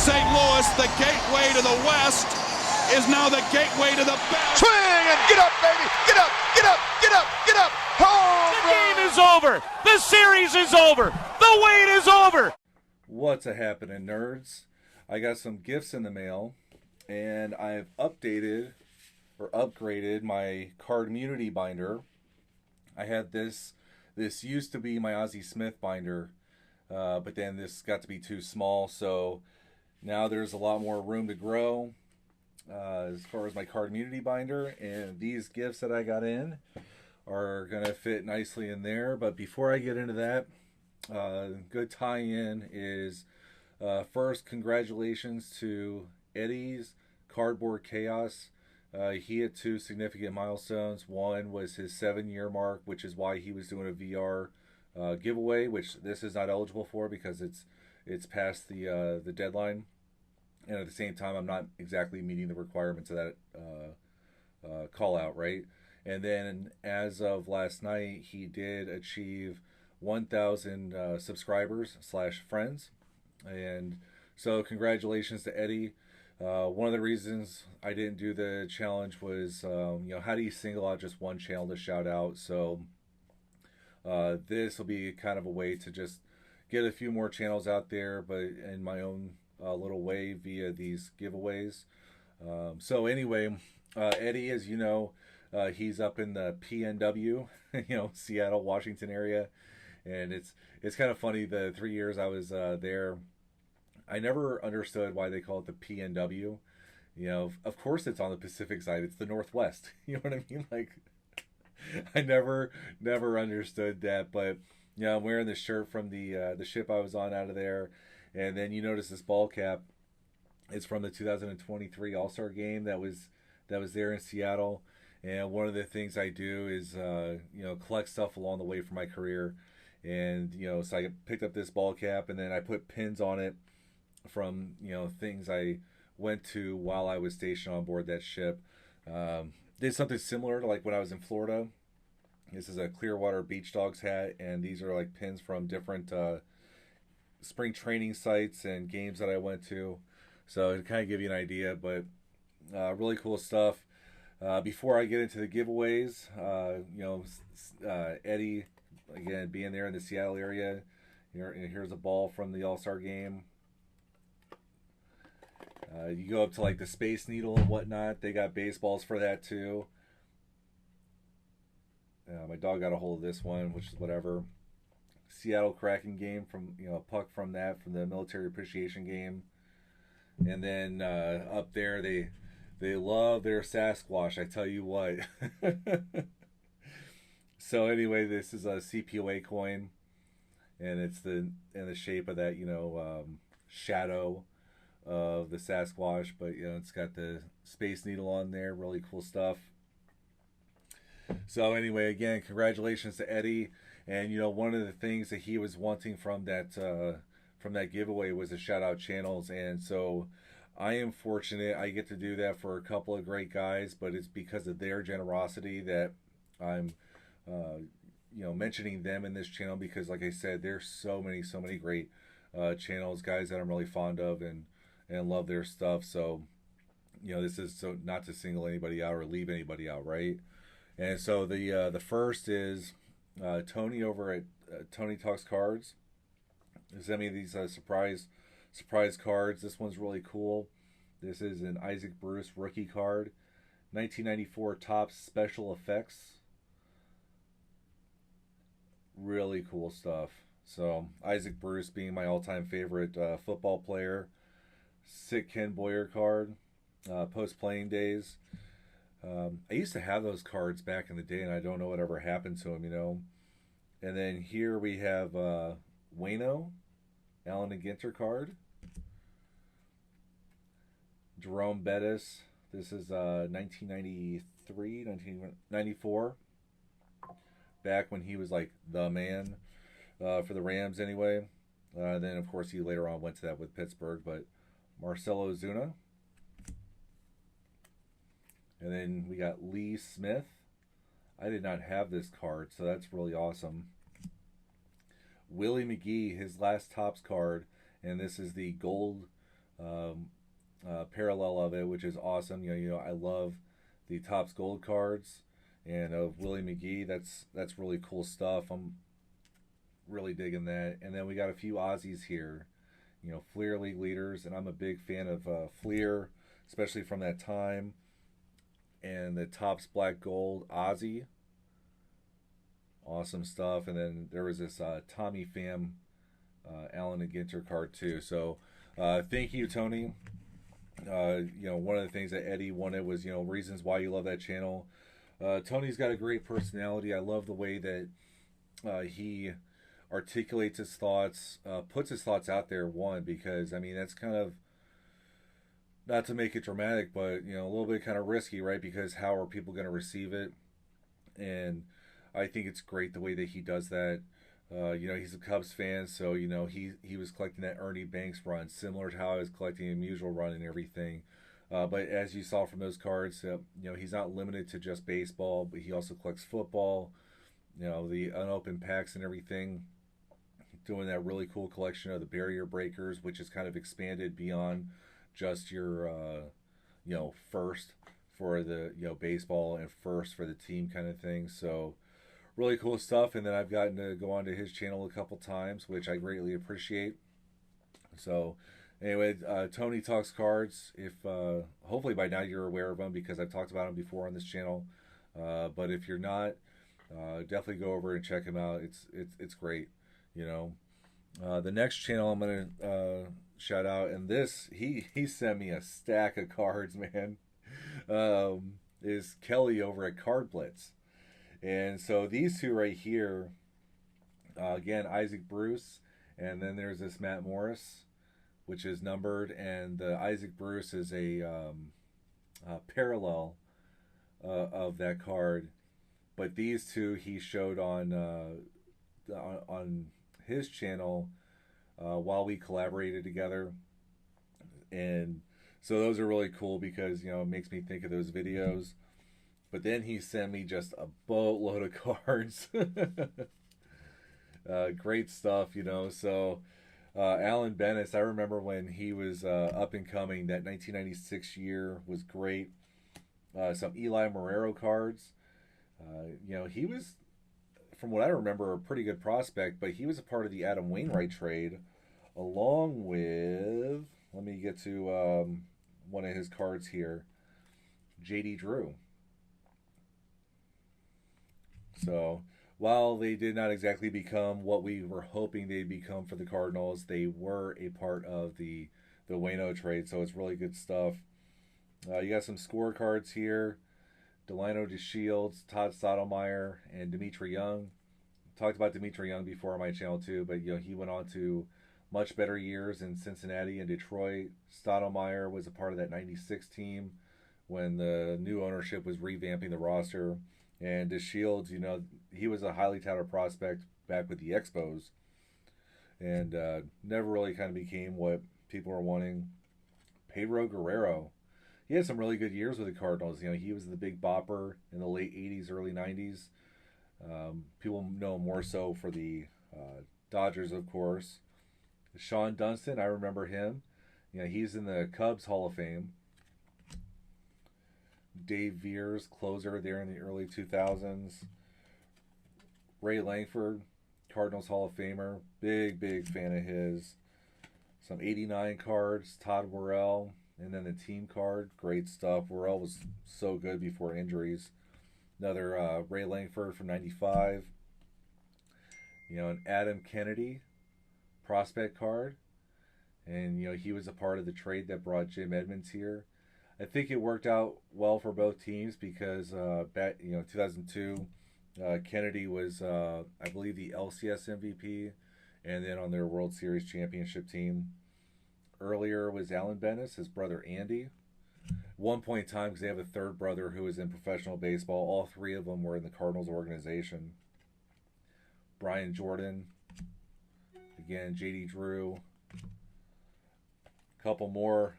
St. Louis, the gateway to the West, is now the gateway to the best. Swing and get up, baby! Get up! Get up! Get up! Get up! Home The game is over. The series is over. The wait is over. What's a happening, nerds? I got some gifts in the mail, and I've updated or upgraded my Cardmunity binder. I had this used to be my Ozzie Smith binder, but then this got to be too small, so now there's a lot more room to grow as far as my Cardmunity binder, and these gifts that I got in are going to fit nicely in there. But before I get into that, good tie-in is first, congratulations to Eddie's Cardboard Chaos. He had two significant milestones. One was his 7-year mark, which is why he was doing a VR giveaway, which this is not eligible for because it's past the deadline, and at the same time I'm not exactly meeting the requirements of that call out, right? And then as of last night, he did achieve 1,000 subscribers / friends, and so congratulations to Eddie. One of the reasons I didn't do the challenge was, how do you single out just one channel to shout out? So this will be kind of a way to just get a few more channels out there, but in my own little way via these giveaways. So anyway, Eddie, as you know, he's up in the PNW, Seattle, Washington area, and it's kind of funny. The 3 years I was there, I never understood why they call it the PNW. Of course it's on the Pacific side. It's the Northwest. You know what I mean? Like, I never understood that. But I'm wearing this shirt from the ship I was on out of there, and then you notice this ball cap. It's from the 2023 All-Star Game that was there in Seattle. And one of the things I do is collect stuff along the way for my career, and so I picked up this ball cap, and then I put pins on it from things I went to while I was stationed on board that ship. Did something similar to like when I was in Florida. This is a Clearwater Beach Dogs hat, and these are like pins from different spring training sites and games that I went to. So to kind of give you an idea, but really cool stuff. Before I get into the giveaways, Eddie, again, being there in the Seattle area, here's a ball from the All-Star Game. You go up to like the Space Needle and whatnot. They got baseballs for that too. My dog got a hold of this one, which is whatever. Seattle Kraken game from a puck from the military appreciation game. And then up there they love their Sasquatch, I tell you what. So anyway, this is a CPOA coin, and it's in the shape of that shadow of the Sasquatch, but it's got the Space Needle on there. Really cool stuff. So anyway, again, congratulations to Eddie. And one of the things that he was wanting from that giveaway was to shout out channels, and so I am fortunate I get to do that for a couple of great guys, but it's because of their generosity that I'm mentioning them in this channel, because like I said, there's so many great channels, guys that I'm really fond of and love their stuff. So this is so not to single anybody out or leave anybody out, right? And so the first is Tony over at Tony Talks Cards. Sent me these surprise cards. This one's really cool. This is an Isaac Bruce rookie card, 1994 Topps Special Effects. Really cool stuff. So Isaac Bruce being my all-time favorite football player. Sick Ken Boyer card, post-playing days. I used to have those cards back in the day, and I don't know whatever happened to them, And then here we have Wayno, Allen and Ginter card. Jerome Bettis. This is 1993, 1994. Back when he was like the man for the Rams anyway. Then, of course, he later on went to that with Pittsburgh. But Marcelo Zuna. And then we got Lee Smith. I did not have this card, so that's really awesome. Willie McGee, his last Topps card, and this is the gold parallel of it, which is awesome. I love the Topps Gold cards and of Willie McGee. That's really cool stuff. I'm really digging that. And then we got a few Aussies here, Fleer League leaders, and I'm a big fan of Fleer, especially from that time. And the Topps Black Gold Aussie, awesome stuff. And then there was this Tommy Pham Allen and Ginter card too. So thank you, Tony. One of the things that Eddie wanted was reasons why you love that channel. Tony's got a great personality. I love the way that he articulates his thoughts, puts his thoughts out there. Because that's kind of, not to make it dramatic, but a little bit kind of risky, right? Because how are people going to receive it? And I think it's great the way that he does that. He's a Cubs fan, so he was collecting that Ernie Banks run, similar to how I was collecting a Musial run and everything. But as you saw from those cards, he's not limited to just baseball, but he also collects football. The unopened packs and everything. Doing that really cool collection of the barrier breakers, which is kind of expanded beyond just your first for the baseball and first for the team kind of thing. So really cool stuff. And then I've gotten to go onto his channel a couple times, which I greatly appreciate. So anyway, Tony Talks Cards. If hopefully by now you're aware of him, because I've talked about him before on this channel. But if you're not, definitely go over and check him out. It's great. The next channel I'm gonna shout out, and this he sent me a stack of cards, man. Is Kelly over at Card Blitz. And so these two right here, again, Isaac Bruce, and then there's this Matt Morris, which is numbered, and the Isaac Bruce is a parallel of that card. But these two he showed on his channel while we collaborated together. And so those are really cool because, it makes me think of those videos. But then he sent me just a boatload of cards. Great stuff, So Alan Bennis, I remember when he was up and coming, that 1996 year was great. Some Eli Marrero cards. He was, from what I remember, a pretty good prospect, but he was a part of the Adam Wainwright trade, along with, let me get to one of his cards here, J.D. Drew. So while they did not exactly become what we were hoping they'd become for the Cardinals, they were a part of the Waino trade, so it's really good stuff. You got some scorecards here. Delino DeShields, Todd Stottlemyre, and Dimitri Young. Talked about Dimitri Young before on my channel too, but he went on to much better years in Cincinnati and Detroit. Stottlemyre was a part of that 96 team when the new ownership was revamping the roster. And DeShields, he was a highly touted prospect back with the Expos, and never really kind of became what people were wanting. Pedro Guerrero, he had some really good years with the Cardinals. He was the big bopper in the late 80s, early 90s. People know him more so for the Dodgers, of course. Sean Dunston, I remember him. He's in the Cubs Hall of Fame. Dave Veers, closer there in the early 2000s. Ray Langford, Cardinals Hall of Famer. Big fan of his. Some 89 cards. Todd Worrell. And then the team card. Great stuff. Worrell was so good before injuries. Another Ray Langford from 95. An Adam Kennedy prospect card. And, he was a part of the trade that brought Jim Edmonds here. I think it worked out well for both teams because back 2002, Kennedy was I believe the LCS MVP, and then on their World Series championship team. Earlier was Alan Bennis, his brother Andy. One point in time, because they have a third brother who was in professional baseball. All three of them were in the Cardinals organization. Brian Jordan, again J.D. Drew. A couple more.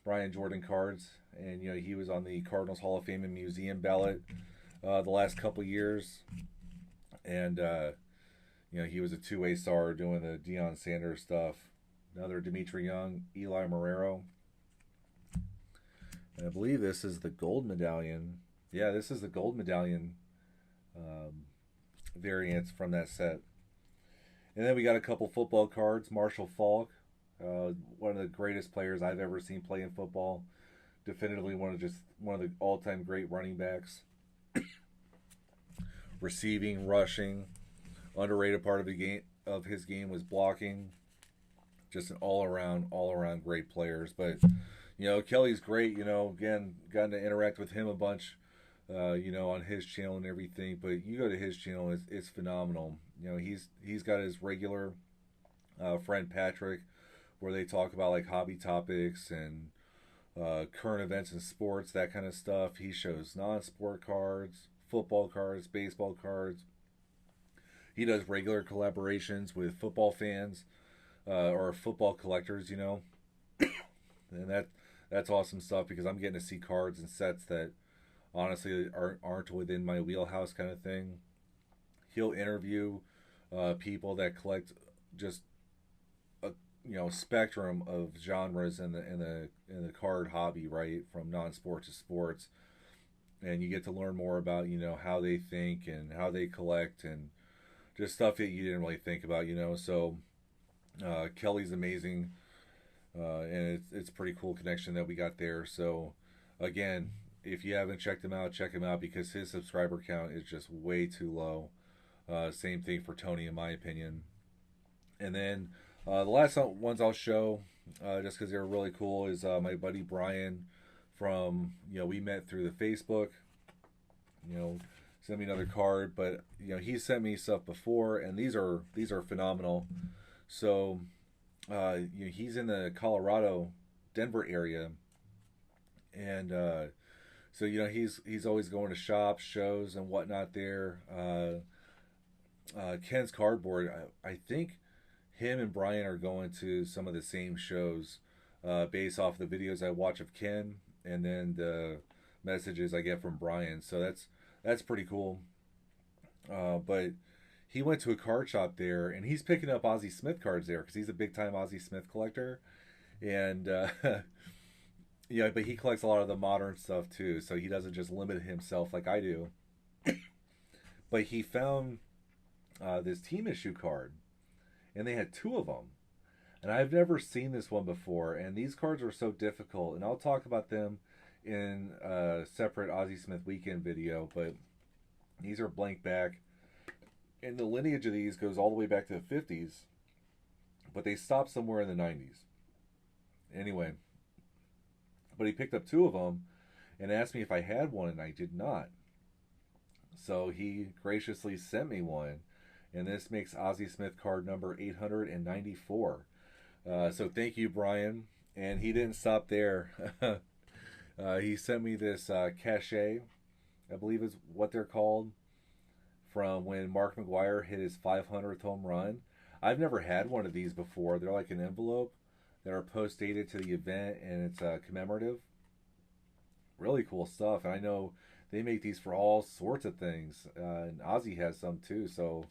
Brian Jordan cards, and he was on the Cardinals Hall of Fame and Museum ballot the last couple years, and he was a two-way star doing the Deion Sanders stuff. another Dimitri Young, Eli Marrero. And I believe this is the gold medallion. Yeah, this is the gold medallion variants from that set. And then we got a couple football cards. Marshall Faulk, one of the greatest players I've ever seen play in football. Definitively one of the all-time great running backs. Receiving, rushing, underrated part of his game was blocking. Just an all-around great players. But Kelly's great. Again, gotten to interact with him a bunch. On his channel and everything. But you go to his channel, it's phenomenal. He's got his regular friend Patrick, where they talk about like hobby topics and current events in sports, that kind of stuff. He shows non-sport cards, football cards, baseball cards. He does regular collaborations with football fans or football collectors, and that's awesome stuff because I'm getting to see cards and sets that honestly aren't within my wheelhouse kind of thing. He'll interview people that collect just a spectrum of genres in the card hobby, right, from non-sport to sports, and you get to learn more about how they think and how they collect and just stuff that you didn't really think about, So Kelly's amazing, and it's a pretty cool connection that we got there. So again, if you haven't checked him out, check him out because his subscriber count is just way too low. Same thing for Tony, in my opinion. And then the last ones I'll show, just because they're really cool, is my buddy Brian from, we met through the Facebook. Sent me another card, but he sent me stuff before, and these are phenomenal. So he's in the Colorado, Denver area, and so he's always going to shops, shows, and whatnot there. Ken's Cardboard, I think him and Brian are going to some of the same shows based off the videos I watch of Ken and then the messages I get from Brian. So that's pretty cool. But he went to a card shop there, and he's picking up Ozzie Smith cards there because he's a big-time Ozzie Smith collector. And, but he collects a lot of the modern stuff too, so he doesn't just limit himself like I do. But he found this team issue card, and they had 2 of them. And I've never seen this one before, and these cards are so difficult, and I'll talk about them in a separate Ozzie Smith weekend video, but these are blank back. And the lineage of these goes all the way back to the 50s, but they stopped somewhere in the 90s. Anyway, but he picked up 2 of them and asked me if I had one, and I did not. So he graciously sent me one, and this makes Ozzie Smith card number 894. So thank you, Brian. And he didn't stop there. He sent me this cachet, I believe is what they're called, from when Mark McGwire hit his 500th home run. I've never had one of these before. They're like an envelope that are post-dated to the event, and it's commemorative. Really cool stuff. And I know they make these for all sorts of things, and Ozzy has some too. So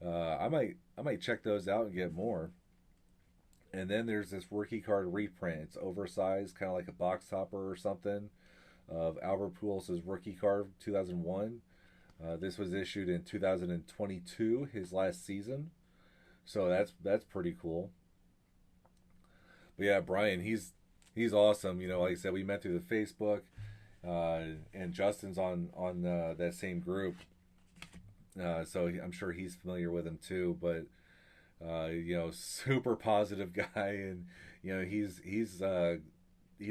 I might check those out and get more. And then there's this rookie card reprint. It's oversized, kind of like a box topper or something, of Albert Pujols' rookie card 2001. This was issued in 2022, his last season. So that's pretty cool. But yeah, Brian, he's awesome. Like I said, we met through the Facebook, and Justin's on that same group. So I'm sure he's familiar with him too. But super positive guy, and he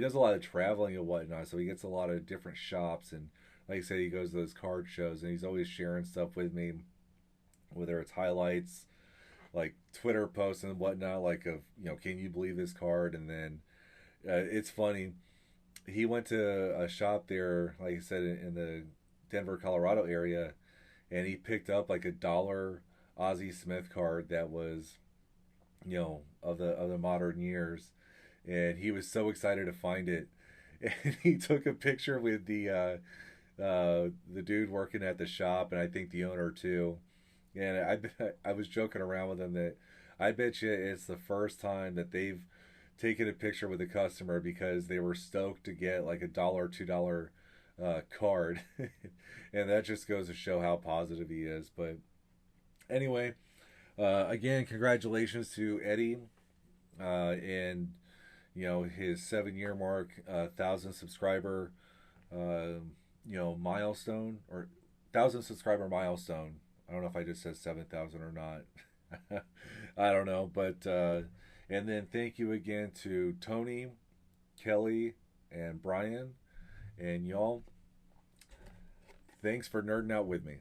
does a lot of traveling and whatnot. So he gets a lot of different shops, and like I said, he goes to those card shows, and he's always sharing stuff with me, whether it's highlights, like Twitter posts and whatnot, like of can you believe this card? And then it's funny, he went to a shop there, like I said, in the Denver, Colorado area, and he picked up like $1 Ozzie Smith card that was of the modern years, and he was so excited to find it, and he took a picture with the dude working at the shop, and I think the owner too. And I was joking around with him that I bet you it's the first time that they've taken a picture with a customer because they were stoked to get like $1 or $2 card. And that just goes to show how positive he is. But anyway, again, congratulations to Eddie and his 7-year mark, 1,000 subscriber milestone, or 1,000 subscriber milestone. I don't know if I just said 7,000 or not. I don't know, but and then thank you again to Tony, Kelly, and Brian, and y'all. Thanks for nerding out with me.